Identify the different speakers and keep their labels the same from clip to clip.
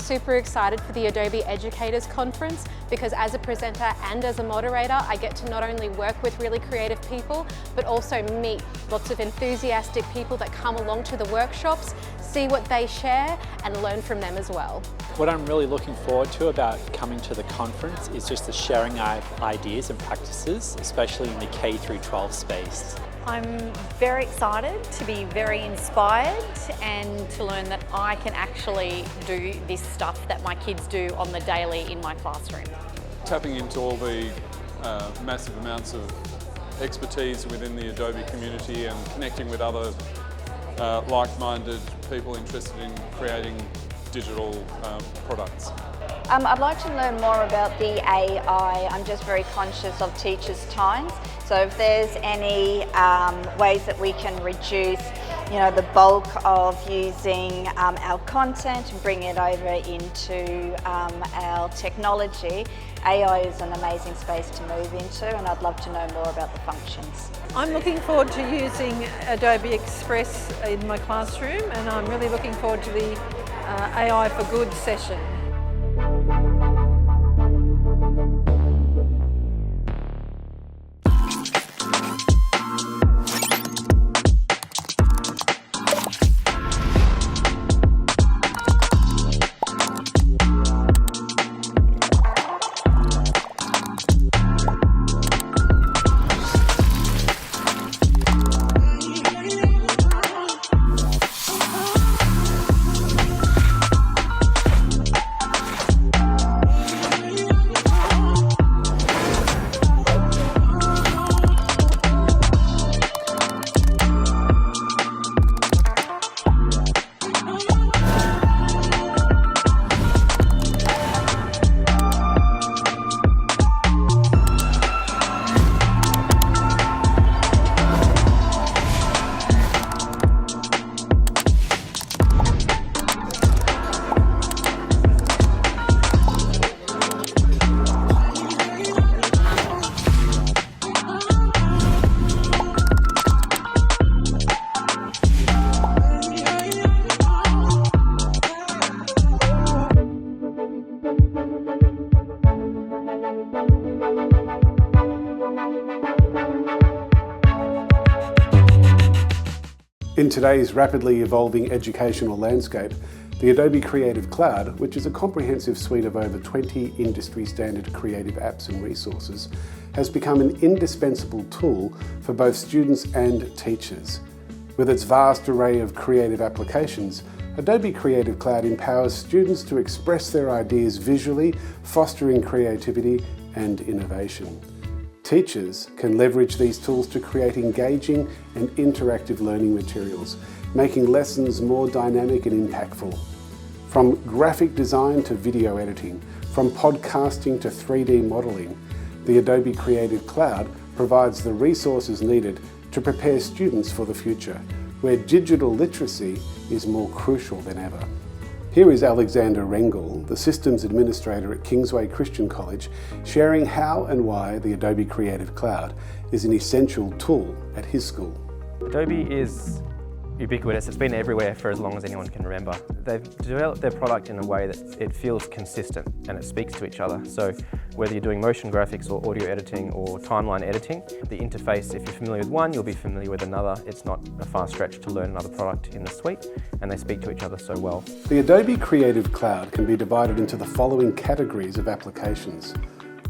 Speaker 1: super excited for the Adobe Educators Conference because as a presenter and as a moderator, I get to not only work with really creative people, but also meet lots of enthusiastic people that come along to the workshops, see what they share and learn from them as well.
Speaker 2: What I'm really looking forward to about coming to the conference is just the sharing of ideas and practices, especially in the K through 12 space.
Speaker 3: I'm very excited to be very inspired and to learn that I can actually do this stuff that my kids do on the daily in my classroom.
Speaker 4: Tapping into all the massive amounts of expertise within the Adobe community and connecting with other like-minded people interested in creating digital products.
Speaker 5: I'd like to learn more about the AI. I'm just very conscious of teachers' times. So if there's any ways that we can reduce, the bulk of using our content and bring it over into our technology, AI is an amazing space to move into, and I'd love to know more about the functions.
Speaker 6: I'm looking forward to using Adobe Express in my classroom, and I'm really looking forward to the AI for Good session.
Speaker 7: In today's rapidly evolving educational landscape, the Adobe Creative Cloud, which is a comprehensive suite of over 20 industry-standard creative apps and resources, has become an indispensable tool for both students and teachers. With its vast array of creative applications, Adobe Creative Cloud empowers students to express their ideas visually, fostering creativity and innovation. Teachers can leverage these tools to create engaging and interactive learning materials, making lessons more dynamic and impactful. From graphic design to video editing, from podcasting to 3D modelling, the Adobe Creative Cloud provides the resources needed to prepare students for the future, where digital literacy is more crucial than ever. Here is Alexander Rengel, the Systems Administrator at Kingsway Christian College, sharing how and why the Adobe Creative Cloud is an essential tool at his school.
Speaker 8: Adobe is ubiquitous. It's been everywhere for as long as anyone can remember. They've developed their product in a way that it feels consistent and it speaks to each other. So whether you're doing motion graphics or audio editing or timeline editing, the interface, if you're familiar with one, you'll be familiar with another. It's not a far stretch to learn another product in the suite, and they speak to each other so well.
Speaker 7: The Adobe Creative Cloud can be divided into the following categories of applications.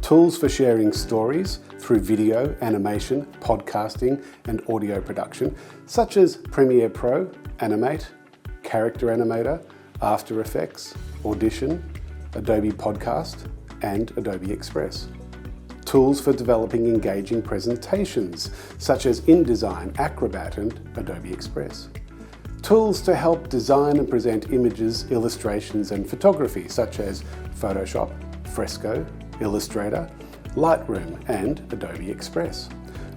Speaker 7: Tools for sharing stories through video, animation, podcasting and audio production, such as Premiere Pro, Animate, Character Animator, After Effects, Audition, Adobe Podcast and Adobe Express. Tools for developing engaging presentations, such as InDesign, Acrobat and Adobe Express. Tools to help design and present images, illustrations and photography, such as Photoshop, Fresco, Illustrator, Lightroom and Adobe Express.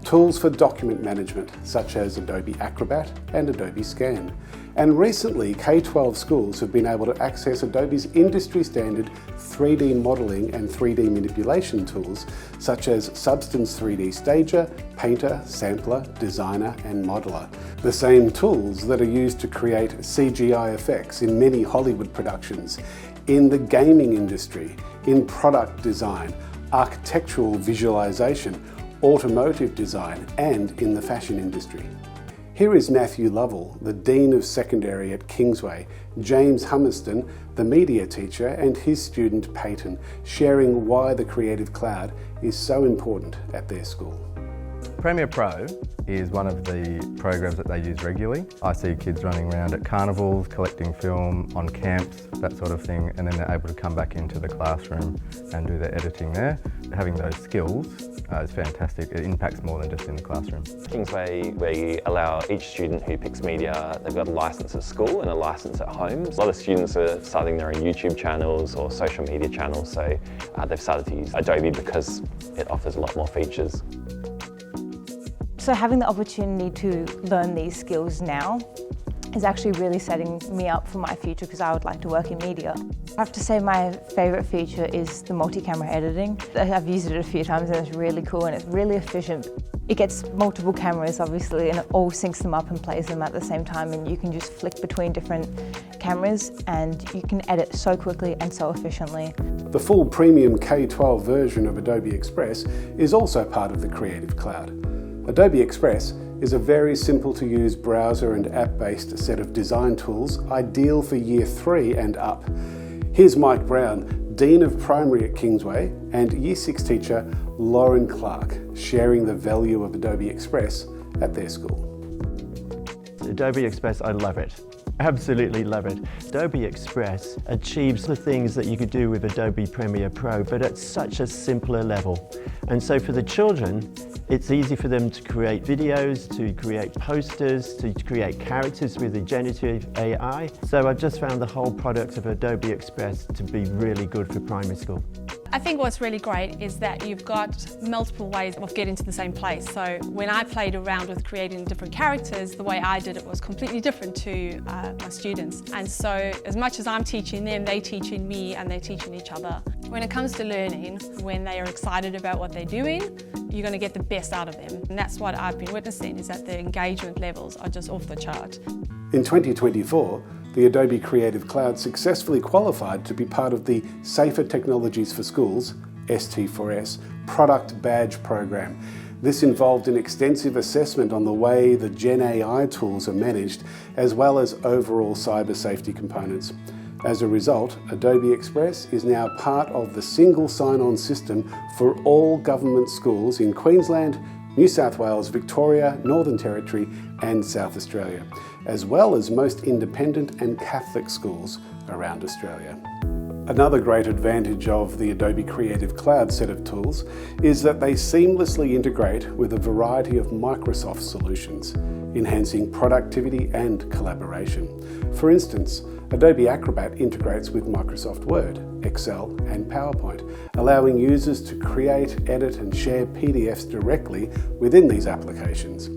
Speaker 7: Tools for document management such as Adobe Acrobat and Adobe Scan. And recently, K-12 schools have been able to access Adobe's industry-standard 3D modelling and 3D manipulation tools such as Substance 3D Stager, Painter, Sampler, Designer and Modeler. The same tools that are used to create CGI effects in many Hollywood productions, in the gaming industry, in product design, architectural visualization, automotive design, and in the fashion industry. Here is Matthew Lovell, the Dean of Secondary at Kingsway, James Hummerston, the media teacher, and his student Peyton, sharing why the Creative Cloud is so important at their school.
Speaker 9: Premiere Pro is one of the programs that they use regularly. I see kids running around at carnivals, collecting film, on camps, that sort of thing, and then they're able to come back into the classroom and do their editing there. Having those skills is fantastic. It impacts more than just in the classroom.
Speaker 10: Kingsway, we allow each student who picks media, they've got a licence at school and a licence at home. A lot of students are starting their own YouTube channels or social media channels, so they've started to use Adobe because it offers a lot more features.
Speaker 11: So having the opportunity to learn these skills now is actually really setting me up for my future because I would like to work in media. I have to say my favourite feature is the multi-camera editing. I've used it a few times and it's really cool and it's really efficient. It gets multiple cameras obviously and it all syncs them up and plays them at the same time, and you can just flick between different cameras and you can edit so quickly and so efficiently.
Speaker 7: The full premium K-12 version of Adobe Express is also part of the Creative Cloud. Adobe Express is a very simple to use browser and app-based set of design tools ideal for Year 3 and up. Here's Mike Brown, Dean of Primary at Kingsway, and Year 6 teacher Lauren Clark, sharing the value of Adobe Express at their school.
Speaker 12: Adobe Express, I love it. Absolutely love it. Adobe Express achieves the things that you could do with Adobe Premiere Pro, but at such a simpler level. And so for the children, it's easy for them to create videos, to create posters, to create characters with the generative AI. So I've just found the whole product of Adobe Express to be really good for primary school.
Speaker 13: I think what's really great is that you've got multiple ways of getting to the same place. So when I played around with creating different characters, the way I did it was completely different to my students. And so as much as I'm teaching them, they're teaching me and they're teaching each other. When it comes to learning, when they are excited about what they're doing, you're going to get the best out of them. And that's what I've been witnessing, is that the engagement levels are just off the chart.
Speaker 7: In 2024, the Adobe Creative Cloud successfully qualified to be part of the Safer Technologies for Schools, ST4S, Product Badge Program. This involved an extensive assessment on the way the Gen AI tools are managed, as well as overall cyber safety components. As a result, Adobe Express is now part of the single sign-on system for all government schools in Queensland, New South Wales, Victoria, Northern Territory and South Australia, as well as most independent and Catholic schools around Australia. Another great advantage of the Adobe Creative Cloud set of tools is that they seamlessly integrate with a variety of Microsoft solutions, enhancing productivity and collaboration. For instance, Adobe Acrobat integrates with Microsoft Word, Excel and PowerPoint, allowing users to create, edit and share PDFs directly within these applications.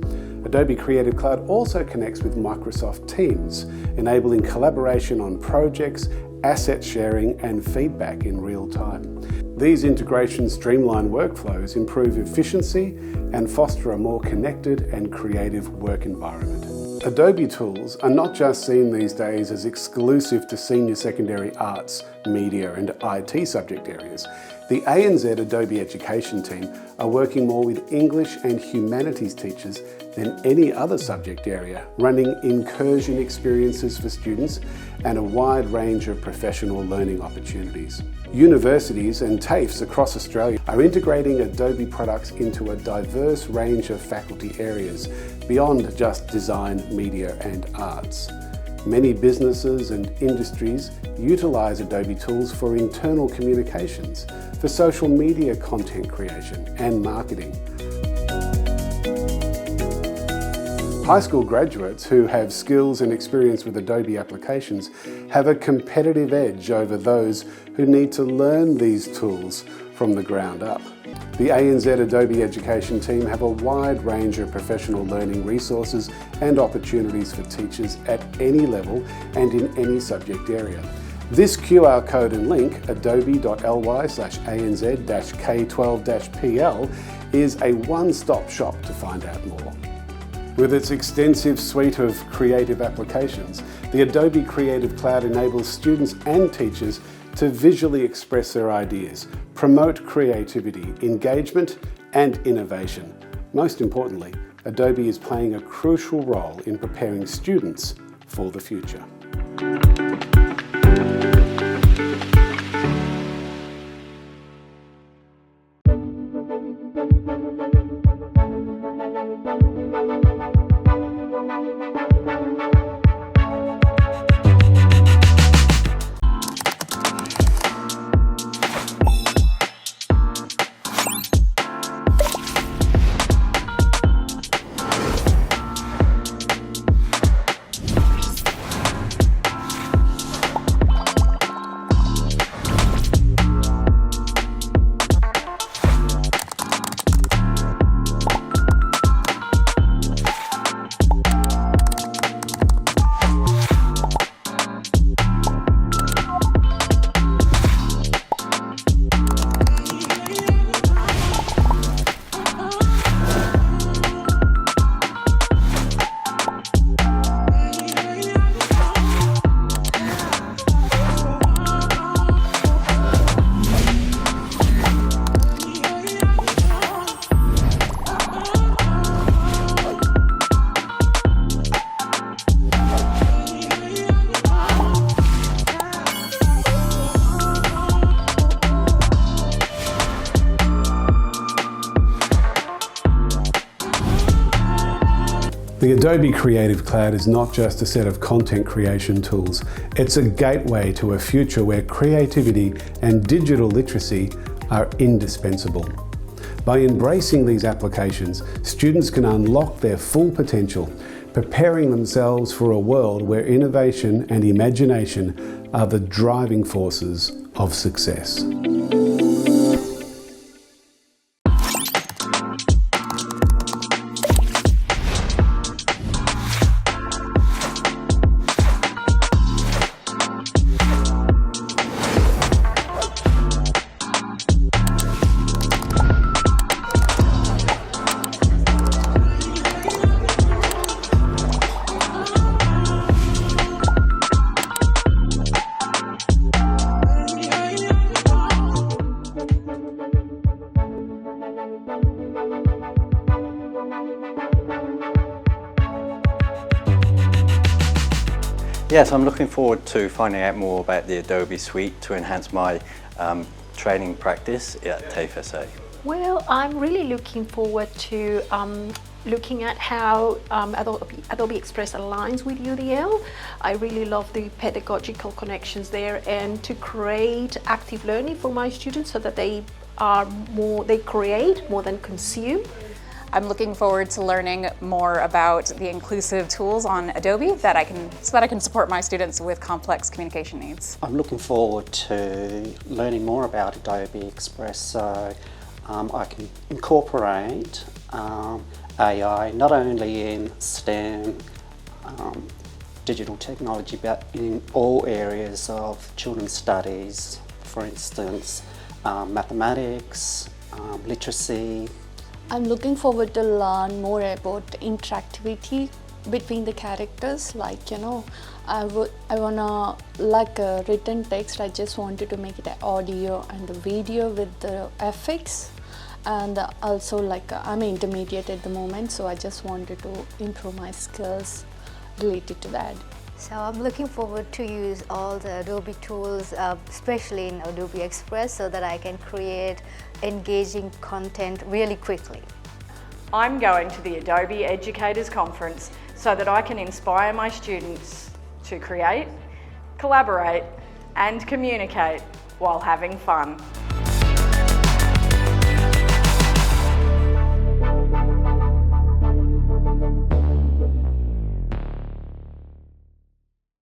Speaker 7: Adobe Creative Cloud also connects with Microsoft Teams, enabling collaboration on projects, asset sharing and feedback in real time. These integrations streamline workflows, improve efficiency and foster a more connected and creative work environment. Adobe tools are not just seen these days as exclusive to senior secondary arts, media and IT subject areas. The ANZ Adobe Education team are working more with English and humanities teachers than any other subject area, running incursion experiences for students and a wide range of professional learning opportunities. Universities and TAFEs across Australia are integrating Adobe products into a diverse range of faculty areas beyond just design, media and arts. Many businesses and industries utilise Adobe tools for internal communications, for social media content creation and marketing. High school graduates who have skills and experience with Adobe applications have a competitive edge over those who need to learn these tools from the ground up. The ANZ Adobe Education team have a wide range of professional learning resources and opportunities for teachers at any level and in any subject area. This QR code and link, adobe.ly/ANZ-K12-PL, is a one-stop shop to find out more. With its extensive suite of creative applications, the Adobe Creative Cloud enables students and teachers to visually express their ideas, promote creativity, engagement and innovation. Most importantly, Adobe is playing a crucial role in preparing students for the future. The Adobe Creative Cloud is not just a set of content creation tools, it's a gateway to a future where creativity and digital literacy are indispensable. By embracing these applications, students can unlock their full potential, preparing themselves for a world where innovation and imagination are the driving forces of success.
Speaker 14: Yes, I'm looking forward to finding out more about the Adobe Suite to enhance my training practice at TAFE SA.
Speaker 15: Well, I'm really looking forward to looking at how Adobe Express aligns with UDL. I really love the pedagogical connections there, and to create active learning for my students so that they create more than consume.
Speaker 16: I'm looking forward to learning more about the inclusive tools on Adobe so that I can support my students with complex communication needs.
Speaker 17: I'm looking forward to learning more about Adobe Express so I can incorporate AI not only in STEM, digital technology, but in all areas of children's studies, for instance, mathematics, literacy.
Speaker 18: I'm looking forward to learn more about interactivity between the characters. Like, I wanna, like a written text, I just wanted to make it an audio and the video with the effects. And also, like, I'm intermediate at the moment, so I just wanted to improve my skills related to that.
Speaker 19: So I'm looking forward to use all the Adobe tools, especially in Adobe Express, so that I can create engaging content really quickly.
Speaker 3: I'm going to the Adobe Educators Conference so that I can inspire my students to create, collaborate and communicate while having fun.